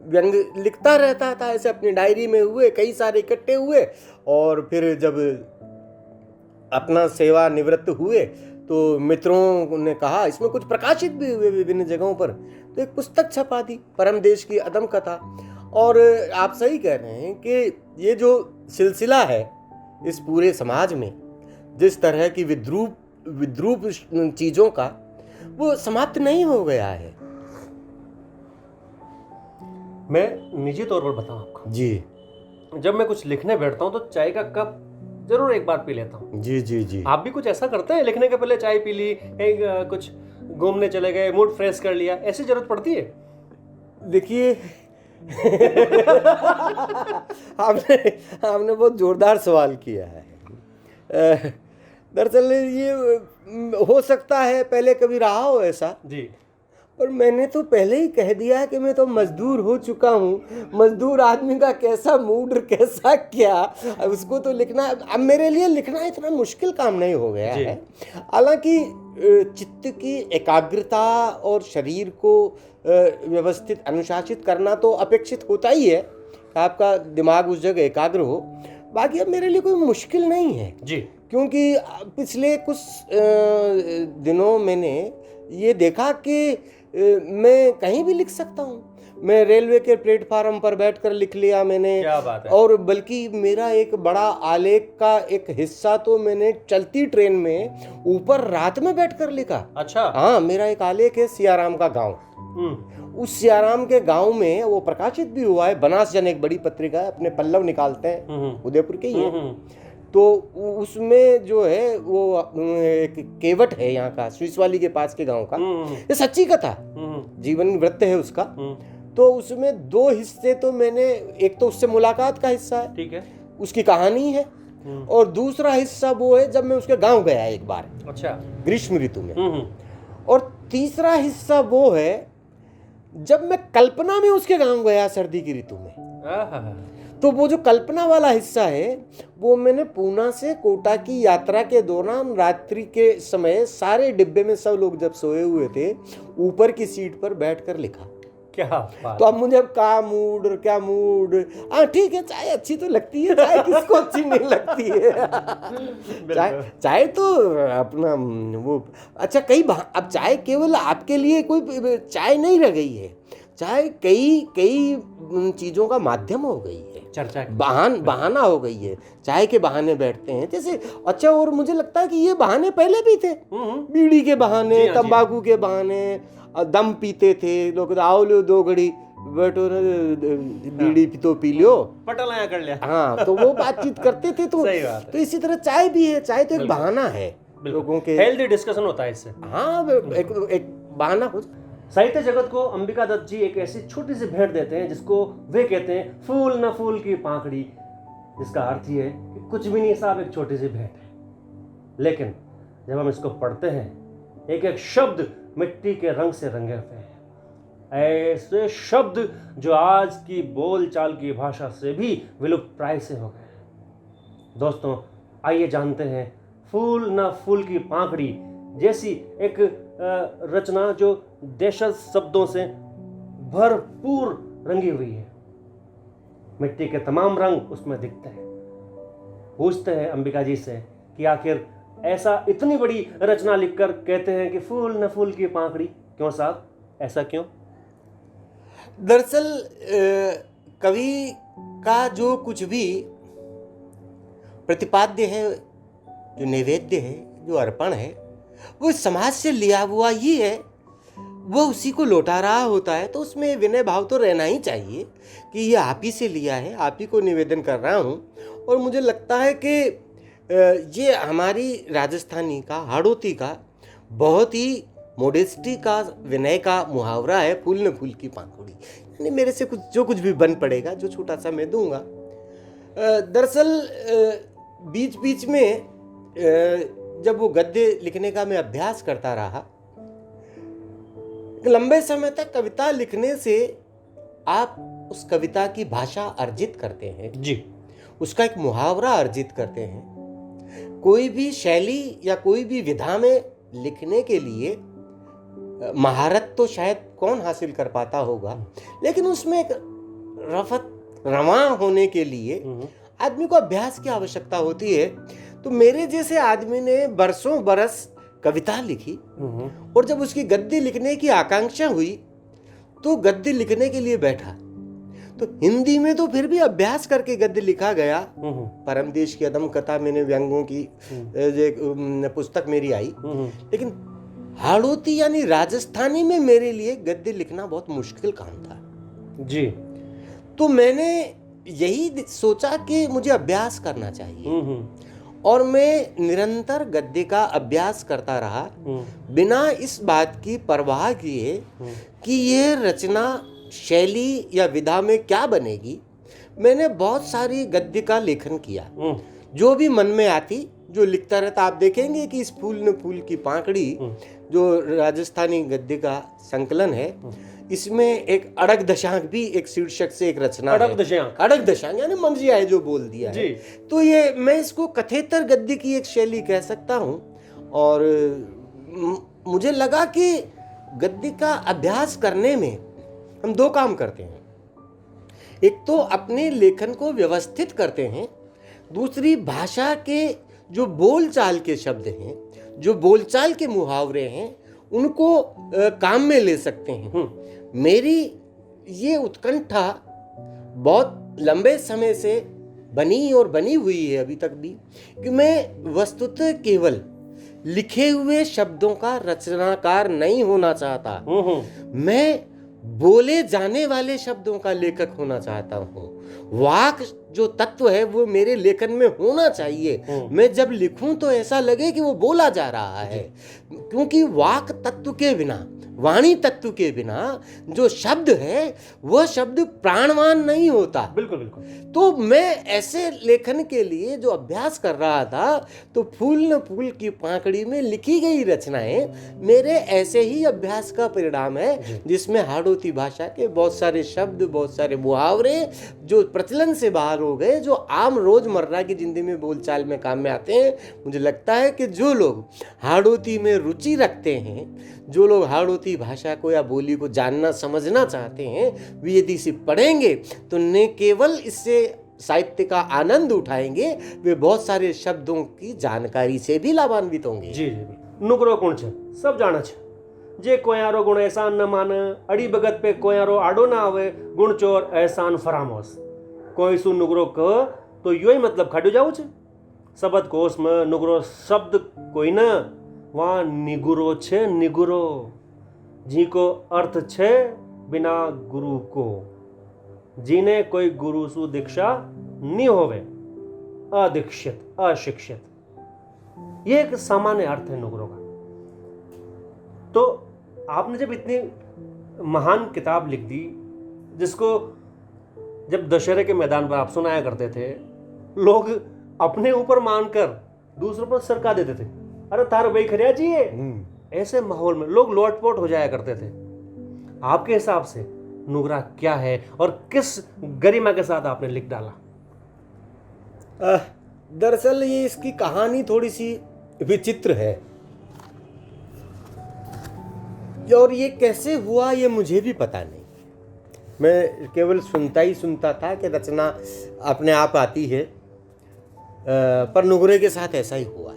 Speaker 2: व्यंग लिखता रहता था, ऐसे अपनी डायरी में हुए कई सारे इकट्ठे हुए। और फिर जब अपना सेवा निवृत्त हुए तो मित्रों ने कहा, इसमें कुछ प्रकाशित भी हुए विभिन्न जगहों पर, तो एक पुस्तक छपा दी, परम देश की अदम कथा। और आप सही कह रहे हैं कि ये जो सिलसिला है इस पूरे समाज में, जिस तरह की विद्रूप चीज़ों का, वो समाप्त नहीं हो गया है।
Speaker 1: मैं निजी तौर पर बताऊं आपको
Speaker 2: जी,
Speaker 1: जब मैं कुछ लिखने बैठता हूं तो चाय का कप जरूर एक बार पी लेता हूँ।
Speaker 2: जी जी जी।
Speaker 1: आप भी कुछ ऐसा करते हैं? लिखने के पहले चाय पी ली, कहीं कुछ घूमने चले गए, मूड फ्रेश कर लिया, ऐसी जरूरत पड़ती है?
Speaker 2: देखिए आपने बहुत जोरदार सवाल किया है। दरअसल ये हो सकता है पहले कभी रहा हो ऐसा
Speaker 1: जी,
Speaker 2: पर मैंने तो पहले ही कह दिया कि मैं तो मजदूर हो चुका हूँ। मजदूर आदमी का कैसा मूड, कैसा क्या, अब उसको तो लिखना, अब मेरे लिए लिखना इतना मुश्किल काम नहीं हो गया है। हालांकि चित्त की एकाग्रता और शरीर को व्यवस्थित अनुशासित करना तो अपेक्षित होता ही है, आपका दिमाग उस जगह एकाग्र हो। बाकी अब मेरे लिए कोई मुश्किल नहीं है
Speaker 1: जी,
Speaker 2: क्योंकि पिछले कुछ दिनों मैंने ये देखा कि मैं कहीं भी लिख सकता हूँ। मैं रेलवे के प्लेटफार्म पर बैठकर लिख लिया मैंने।
Speaker 1: क्या बात है।
Speaker 2: और बल्कि मेरा एक बड़ा आलेख का एक हिस्सा तो मैंने चलती ट्रेन में ऊपर रात में बैठकर लिखा।
Speaker 1: अच्छा।
Speaker 2: हाँ, मेरा एक आलेख है सियाराम का गांव। उस सियाराम के गांव में वो प्रकाशित भी हुआ है। बनास जन एक बड़ी पत्रिका है, अपने पल्लव निकालते हैं, उदयपुर के ही है। तो उसमें जो है वो एक केवट है यहाँ का, स्विस वाली के पास के गांव का, ये सच्ची कथा, जीवन वृत्त है उसका। तो उसमें दो हिस्से तो मैंने, एक तो उससे मुलाकात का हिस्सा है,
Speaker 1: ठीक है,
Speaker 2: उसकी कहानी है, और दूसरा हिस्सा वो है जब मैं उसके गांव गया एक बार,
Speaker 1: अच्छा,
Speaker 2: ग्रीष्म ऋतु में, और तीसरा हिस्सा वो है जब मैं कल्पना में उसके गांव गया सर्दी की ऋतु में। तो वो जो कल्पना वाला हिस्सा है वो मैंने पूना से कोटा की यात्रा के दौरान रात्रि के समय सारे डिब्बे में सब लोग जब सोए हुए थे ऊपर की सीट पर बैठकर लिखा।
Speaker 1: क्या बात।
Speaker 2: तो अब मुझे अब का मूड और क्या मूड, हाँ ठीक है, चाय अच्छी तो लगती है, चाय किसको अच्छी नहीं लगती है। चाय तो अपना वो अच्छा अब चाय केवल आपके लिए कोई चाय नहीं रह गई है, चाहे कई चीज़ों का माध्यम हो गई है,
Speaker 1: चर्चा
Speaker 2: बहाना हो गई है। चाय के बहाने बैठते हैं जैसे, अच्छा, और मुझे लगता है कि ये बहाने पहले भी थे, बीड़ी के बहाने, तंबाकू के बहाने, दम पीते थे लोग, आओ लो 2 घड़ी बैठो, बीड़ी तो पी लो,
Speaker 1: पटलाया कर लिया।
Speaker 2: हाँ, तो वो बातचीत करते थे। तो
Speaker 1: सही बात है।
Speaker 2: तो इसी तरह चाय भी है, चाय तो एक बहाना है लोगों के,
Speaker 1: हेल्दी डिस्कशन होता है इससे।
Speaker 2: हाँ, एक बहाना हो।
Speaker 1: साहित्य जगत को अंबिका दत्त जी एक ऐसी छोटी सी भेंट देते हैं जिसको वे कहते हैं फूल न फूल की पाखड़ी, जिसका अर्थ ये है कि कुछ भी नहीं साहब, एक छोटी सी भेंट है। लेकिन जब हम इसको पढ़ते हैं, एक एक शब्द मिट्टी के रंग से रंगे हुए हैं, ऐसे शब्द जो आज की बोलचाल की भाषा से भी विलुप्त प्राय से हो गए। दोस्तों आइए जानते हैं फूल न फूल की पाखड़ी जैसी एक रचना जो देशज शब्दों से भरपूर रंगी हुई है। मिट्टी के तमाम रंग उसमें दिखते हैं। पूछते हैं अंबिका जी से कि आखिर ऐसा इतनी बड़ी रचना लिखकर कहते हैं कि फूल न फूल की पाखड़ी, क्यों साहब, ऐसा क्यों?
Speaker 2: दरअसल कवि का जो कुछ भी प्रतिपाद्य है, जो नैवेद्य है, जो अर्पण है, वो समाज से लिया हुआ ही है, वो उसी को लौटा रहा होता है। तो उसमें विनय भाव तो रहना ही चाहिए कि ये आप ही से लिया है, आप ही को निवेदन कर रहा हूँ। और मुझे लगता है कि ये हमारी राजस्थानी का, हाड़ौती का बहुत ही मोडेस्टी का, विनय का मुहावरा है, फूल न फूल की पाखड़ी। यानी मेरे से कुछ भी बन पड़ेगा, जो छोटा सा मैं दूंगा। दरअसल बीच बीच में जब वो गद्य लिखने का मैं अभ्यास करता रहा, लंबे समय तक कविता लिखने से आप उस कविता की भाषा अर्जित करते हैं
Speaker 1: जी,
Speaker 2: उसका एक मुहावरा अर्जित करते हैं। कोई भी शैली या कोई भी विधा में लिखने के लिए महारत तो शायद कौन हासिल कर पाता होगा, लेकिन उसमें एक रफत रवां होने के लिए आदमी को अभ्यास की आवश्यकता होती है। तो मेरे जैसे आदमी ने बरसों बरस कविता लिखी और जब उसकी गद्य लिखने की आकांक्षा हुई तो गद्य लिखने के लिए बैठा। तो हिंदी में तो फिर भी अभ्यास करके गद्य लिखा गया। परम देश की अदम कथा, मैंने व्यंगों की पुस्तक मेरी आई, लेकिन हाड़ौती यानी राजस्थानी में मेरे लिए गद्य लिखना बहुत मुश्किल काम था
Speaker 1: जी।
Speaker 2: तो मैंने यही सोचा कि मुझे अभ्यास करना चाहिए और मैं निरंतर गद्य का अभ्यास करता रहा, बिना इस बात की परवाह किए कि ये रचना शैली या विधा में क्या बनेगी। मैंने बहुत सारी गद्य का लेखन किया, जो भी मन में आती, जो लिखता रहता। आप देखेंगे कि इस फूल न फूल की पाखड़ी जो राजस्थानी गद्य का संकलन है, इसमें एक अड़क दशांक भी एक शीर्षक से एक रचना
Speaker 1: अड़क दशांक,
Speaker 2: अड़क दशांक यानी मंजिया है जो बोल दिया है। तो ये मैं इसको कथेतर गद्य की एक शैली कह सकता हूँ। और मुझे लगा कि गद्य का अभ्यास करने में हम दो काम करते हैं। एक तो अपने लेखन को व्यवस्थित करते हैं, दूसरी भाषा के जो बोलचाल के शब्द हैं, जो बोलचाल के मुहावरे हैं, उनको काम में ले सकते हैं। मेरी ये उत्कंठा बहुत लंबे समय से बनी और बनी हुई है अभी तक भी, कि मैं वस्तुतः केवल लिखे हुए शब्दों का रचनाकार नहीं होना चाहता, मैं बोले जाने वाले शब्दों का लेखक होना चाहता हूँ। वाक जो तत्व है वो मेरे लेखन में होना चाहिए। मैं जब लिखूं तो ऐसा लगे कि वो बोला जा रहा है, क्योंकि वाक तत्व के बिना, वाणी तत्व के बिना जो शब्द है वह शब्द प्राणवान नहीं होता।
Speaker 1: बिल्कुल बिल्कुल।
Speaker 2: तो मैं ऐसे लेखन के लिए जो अभ्यास कर रहा था, तो फूल न फूल की पाखड़ी में लिखी गई रचनाएं मेरे ऐसे ही अभ्यास का परिणाम है, जिसमें हाड़ौती भाषा के बहुत सारे शब्द, बहुत सारे मुहावरे जो प्रचलन से बाहर हो गए, जो आम रोजमर्रा की जिंदगी में बोलचाल में काम में आते हैं। मुझे लगता है कि जो लोग हाड़ौती में रुचि रखते हैं, जो लोग हाड़ौती भाषा को या बोली को जानना समझना चाहते हैं, वे यदि इसे पढ़ेंगे तो न केवल इससे साहित्य का आनंद उठाएंगे, वे बहुत सारे शब्दों की जानकारी से भी लाभान्वित होंगे।
Speaker 1: जी जी। नुकरो कौन छे सब जाने छे, जे कोयारो गुण एहसान न मान, अड़ी भगत पे कोयारो आडो ना आवे, गुण चोर एहसान फरामोस। कोई सु नुकरो कह तो यो ही मतलब खाड्यो जाऊ छे। शब्द कोश में नुकरो शब्द कोई न, वहाँ निगुरो छे, निगुरो, जी को अर्थ छे बिना गुरु को, जीने कोई गुरु सु दीक्षा नहीं होवे, अदीक्षित, अशिक्षित। ये एक सामान्य अर्थ है नुकरों का। तो आपने जब इतनी महान किताब लिख दी, जिसको जब दशहरे के मैदान पर आप सुनाया करते थे, लोग अपने ऊपर मानकर दूसरों पर सरका देते थे, अरे तार भाई खरिया जी है। ऐसे माहौल में लोग लोटपोट हो जाया करते थे। आपके हिसाब से नुकरा क्या है और किस गरिमा के साथ आपने लिख डाला?
Speaker 2: दरअसल ये इसकी कहानी थोड़ी सी विचित्र है, और ये कैसे हुआ ये मुझे भी पता नहीं। मैं केवल सुनता ही सुनता था कि रचना अपने आप आती है, पर नुगरे के साथ ऐसा ही हुआ।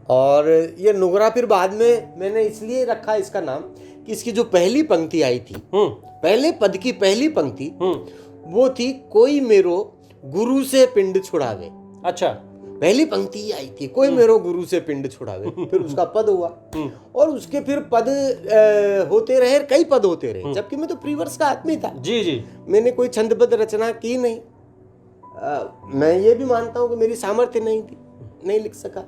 Speaker 2: और ये नुगरा फिर बाद में मैंने इसलिए रखा इसका नाम कि इसकी जो पहली पंक्ति आई थी, पहले पद की पहली पंक्ति वो थी, कोई मेरो गुरु से पिंड छुड़ावे।
Speaker 1: अच्छा,
Speaker 2: पहली पंक्ति ही आई थी, कोई मेरो गुरु से पिंड छुड़ावे। फिर उसका पद हुआ, और उसके फिर पद होते रहे, कई पद होते रहे, जबकि मैं तो प्रीवर्स का आदमी था।
Speaker 1: जी जी,
Speaker 2: मैंने कोई छंदबद्ध रचना की नहीं। मैं ये भी मानता हूँ कि मेरी सामर्थ्य नहीं थी, नहीं लिख सका,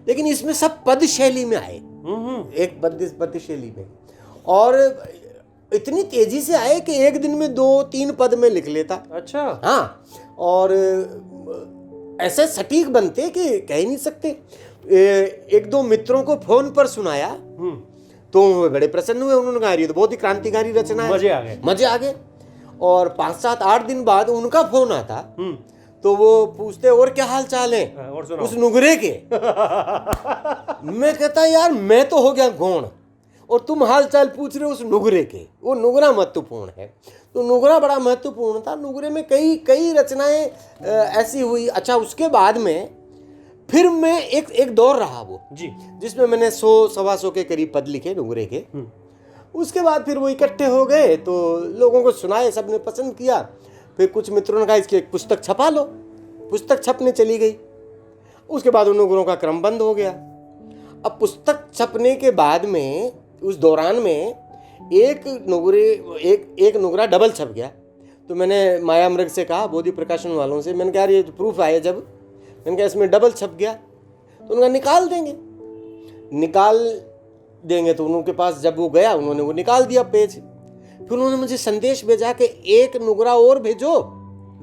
Speaker 2: लेकिन इसमें सब पद शैली में आए, एक पद शैली में, और इतनी तेजी से आए कि एक दिन में 2-3 पद में लिख लेता।
Speaker 1: अच्छा,
Speaker 2: हाँ, और ऐसे सटीक बनते कि कह ही नहीं सकते। एक दो मित्रों को फोन पर सुनाया तो वो बड़े प्रसन्न हुए, उन्होंने कहा ये तो बहुत ही क्रांतिकारी रचना है, मजे आ गए। और 5-7-8 दिन बाद उनका फोन आता तो वो पूछते और क्या हाल चाल है उस नुगरे के। मैं कहता यार मैं तो हो गया गौण, और तुम हाल चाल पूछ रहे हो उस नुगरे के। वो नुगरा महत्वपूर्ण है, तो नुगरा बड़ा महत्वपूर्ण था। नुगरे में कई रचनाएं ऐसी हुई। अच्छा, उसके बाद में फिर मैं एक दौर रहा वो
Speaker 1: जी,
Speaker 2: जिसमें मैंने 100-125 के करीब पद लिखे नुगरे के। उसके बाद फिर वो इकट्ठे हो गए तो लोगों को सुनाए, सबने पसंद किया। फिर कुछ मित्रों ने कहा इसकी एक पुस्तक छपा लो, पुस्तक छपने चली गई। उसके बाद उन नुगरों का क्रम बंद हो गया। अब पुस्तक छपने के बाद में उस दौरान में एक नुगरा डबल छप गया। तो मैंने माया मृग से कहा, बोधि प्रकाशन वालों से, मैंने कहा ये प्रूफ आया, जब मैंने कहा इसमें डबल छप गया तो उन्होंने निकाल देंगे। तो उनके पास जब वो गया उन्होंने वो निकाल दिया पेज। फिर उन्होंने मुझे संदेश भेजा कि एक नुगरा और भेजो।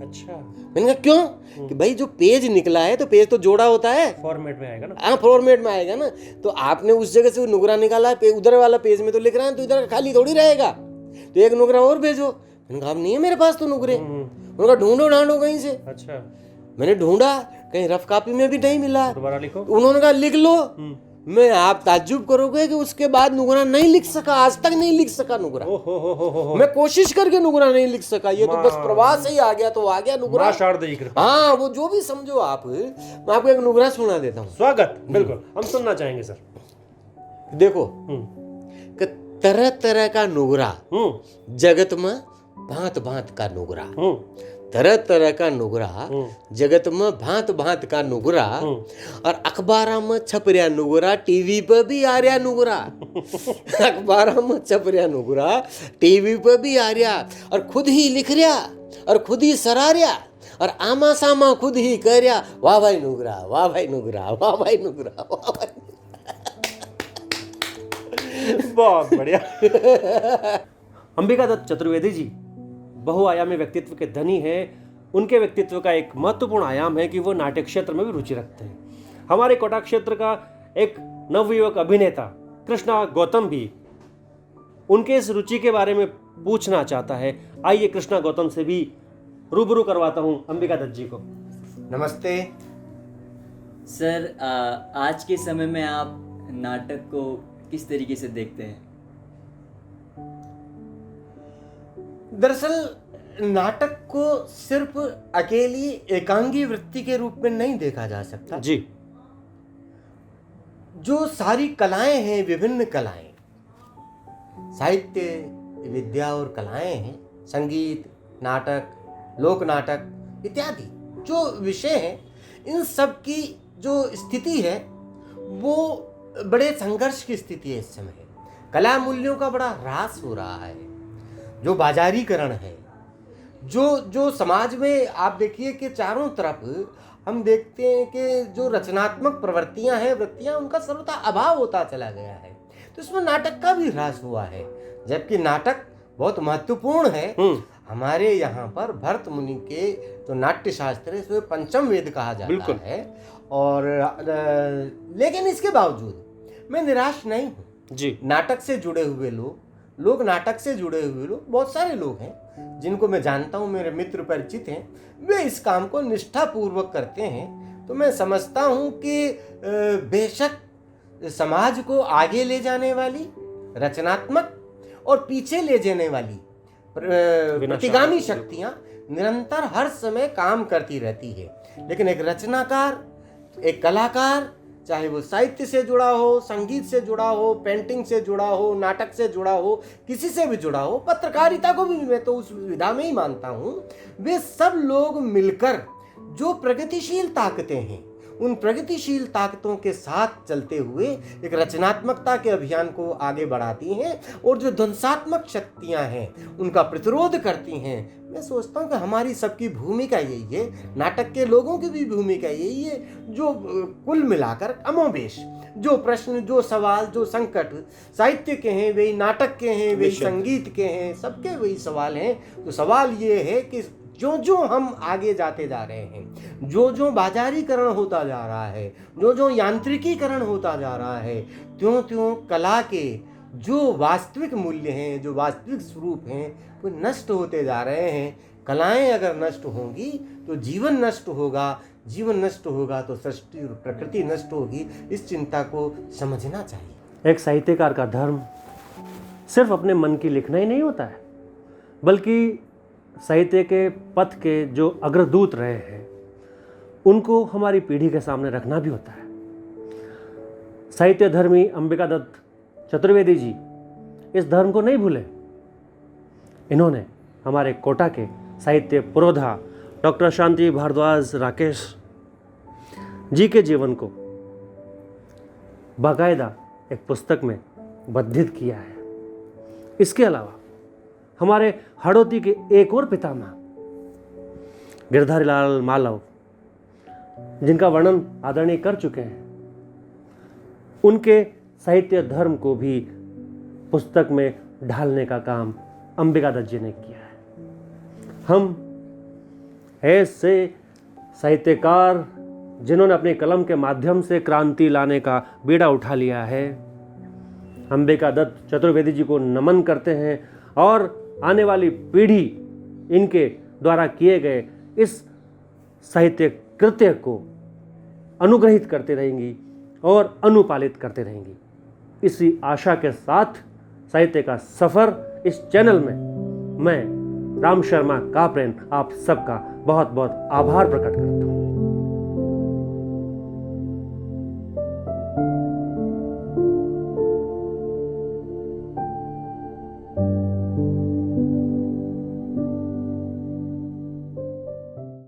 Speaker 1: अच्छा,
Speaker 2: मैंने कहा क्यों? कि भाई जो पेज निकला है तो पेज तो जोड़ा होता है,
Speaker 1: फॉर्मेट में आएगा ना।
Speaker 2: हाँ, फॉर्मेट में आएगा ना। तो आपने उस जगह से नुगरा निकाला है, उधर वाला पेज में तो लिख रहा है, तो इधर खाली थोड़ी रहेगा, तो एक नुगरा और भेजो। मैंने कहा अब नहीं है मेरे पास तो नुगरे। उन्होंने कहा ढूंढो ढांढो कहीं से।
Speaker 1: अच्छा,
Speaker 2: मैंने ढूंढा, कहीं रफ कॉपी में भी नहीं मिला।
Speaker 1: दोबारा लिखो।
Speaker 2: उन्होंने कहा लिख लो। मैं आप ताज्जुब करोगे कि उसके बाद नुगरा नहीं लिख सका, आज तक नहीं लिख सका नुगरा। मैं कोशिश करके नुगरा नहीं लिख सका। ये तो बस प्रवास ही आ गया तो आ गया नुगरा। हाँ, वो जो भी समझो आप। मैं आपको एक नुगरा सुना देता हूँ।
Speaker 1: स्वागत, बिल्कुल हम सुनना चाहेंगे सर।
Speaker 2: देखो, तरह तरह का नुगरा जगत में भांत भांत का नुगरा, तरह तरह का नुगरा जगत में भांत भांत का नुगरा, और अखबारा में छप रहा नुगरा, टीवी पर भी आ रहा नुगरा। अखबारा में छप रहा नुगरा, टीवी पर भी आ रहा, और खुद ही लिख रहा और खुद ही सरा रहा, और आमा सामा खुद ही कह रहा, वाह भाई नुगरा, वाह भाई नुगरा, वाह भाई नुगरा, वाह भाई।
Speaker 1: बहुत बढ़िया। अंबिका दत्त चतुर्वेदी जी बहुआयामी व्यक्तित्व के धनी हैं। उनके व्यक्तित्व का एक महत्वपूर्ण आयाम है कि वो नाट्य क्षेत्र में भी रुचि रखते हैं। हमारे कोटा क्षेत्र का एक नवयुवक अभिनेता कृष्णा गौतम भी उनके इस रुचि के बारे में पूछना चाहता है। आइए कृष्णा गौतम से भी रूबरू करवाता हूं अंबिका दत्त जी को।
Speaker 2: नमस्ते
Speaker 3: सर, आज के समय में आप नाटक को किस तरीके से देखते हैं?
Speaker 2: दरअसल नाटक को सिर्फ अकेली एकांगी वृत्ति के रूप में नहीं देखा जा सकता
Speaker 1: जी।
Speaker 2: जो सारी कलाएं हैं, विभिन्न कलाएं, साहित्य, विद्या और कलाएं हैं, संगीत, नाटक, लोक नाटक इत्यादि जो विषय हैं, इन सब की जो स्थिति है वो बड़े संघर्ष की स्थिति है इस समय। कला मूल्यों का बड़ा ह्रास हो रहा है। जो बाजारीकरण है, जो समाज में आप देखिए कि चारों तरफ हम देखते हैं कि जो रचनात्मक प्रवृत्तियां हैं, वृत्तियां, उनका सर्वथा अभाव होता चला गया है। तो इसमें नाटक का भी ह्रास हुआ है, जबकि नाटक बहुत महत्वपूर्ण है। हमारे यहाँ पर भरत मुनि के जो नाट्य शास्त्र है इसमें पंचम वेद कहा जाता है। और लेकिन इसके बावजूद मैं निराश नहीं हूँ जी। नाटक से जुड़े हुए लोग लोग, नाटक से जुड़े हुए लोग, बहुत सारे लोग हैं जिनको मैं जानता हूँ, मेरे मित्र परिचित हैं, वे इस काम को निष्ठापूर्वक करते हैं। तो मैं समझता हूँ कि बेशक समाज को आगे ले जाने वाली, रचनात्मक और पीछे ले जाने वाली प्रतिगामी शक्तियां निरंतर हर समय काम करती रहती है। लेकिन एक रचनाकार, एक कलाकार, चाहे वो साहित्य से जुड़ा हो, संगीत से जुड़ा हो, पेंटिंग से जुड़ा हो, नाटक से जुड़ा हो, किसी से भी जुड़ा हो, पत्रकारिता को भी मैं तो उस विधा में ही मानता हूँ, वे सब लोग मिलकर जो प्रगतिशील ताकतें हैं, उन प्रगतिशील ताकतों के साथ चलते हुए एक रचनात्मकता के अभियान को आगे बढ़ाती हैं और जो ध्वंसात्मक शक्तियां हैं उनका प्रतिरोध करती हैं। मैं सोचता हूँ कि हमारी सबकी भूमिका यही है, नाटक के लोगों की भी भूमिका यही है, जो कुल मिलाकर कमोबेश जो प्रश्न, जो सवाल, जो संकट साहित्य के हैं, वही नाटक के हैं, वही संगीत के हैं, सबके वही सवाल हैं। तो सवाल ये है कि जो जो हम आगे जाते जा रहे हैं, जो जो बाजारीकरण होता जा रहा है, जो जो यांत्रिकीकरण होता जा रहा है, त्यों त्यों कला के जो वास्तविक मूल्य हैं, जो वास्तविक स्वरूप हैं, वो नष्ट होते जा रहे हैं। कलाएं अगर नष्ट होंगी तो जीवन नष्ट होगा, जीवन नष्ट होगा तो सृष्टि और प्रकृति नष्ट होगी। इस चिंता को समझना चाहिए।
Speaker 1: एक साहित्यकार का धर्म सिर्फ अपने मन की लिखना ही नहीं होता है, बल्कि साहित्य के पथ के जो अग्रदूत रहे हैं उनको हमारी पीढ़ी के सामने रखना भी होता है। साहित्य धर्मी अंबिका दत्त चतुर्वेदी जी इस धर्म को नहीं भूले। इन्होंने हमारे कोटा के साहित्य पुरोधा डॉक्टर शांति भारद्वाज राकेश जी के जीवन को बाकायदा एक पुस्तक में बद्धित किया है। इसके अलावा हमारे हड़ौती के एक और पितामह गिरधारी लाल मालव, जिनका वर्णन आदरणीय कर चुके हैं, उनके साहित्य धर्म को भी पुस्तक में ढालने का काम अंबिका दत्त जी ने किया है। हम ऐसे साहित्यकार जिन्होंने अपनी कलम के माध्यम से क्रांति लाने का बीड़ा उठा लिया है, अंबिका दत्त चतुर्वेदी जी को नमन करते हैं और आने वाली पीढ़ी इनके द्वारा किए गए इस साहित्य कृत्य को अनुग्रहित करते रहेंगी और अनुपालित करते रहेंगी। इसी आशा के साथ साहित्य का सफ़र इस चैनल में मैं राम शर्मा कापरेन आप सबका बहुत बहुत आभार प्रकट करता हूँ।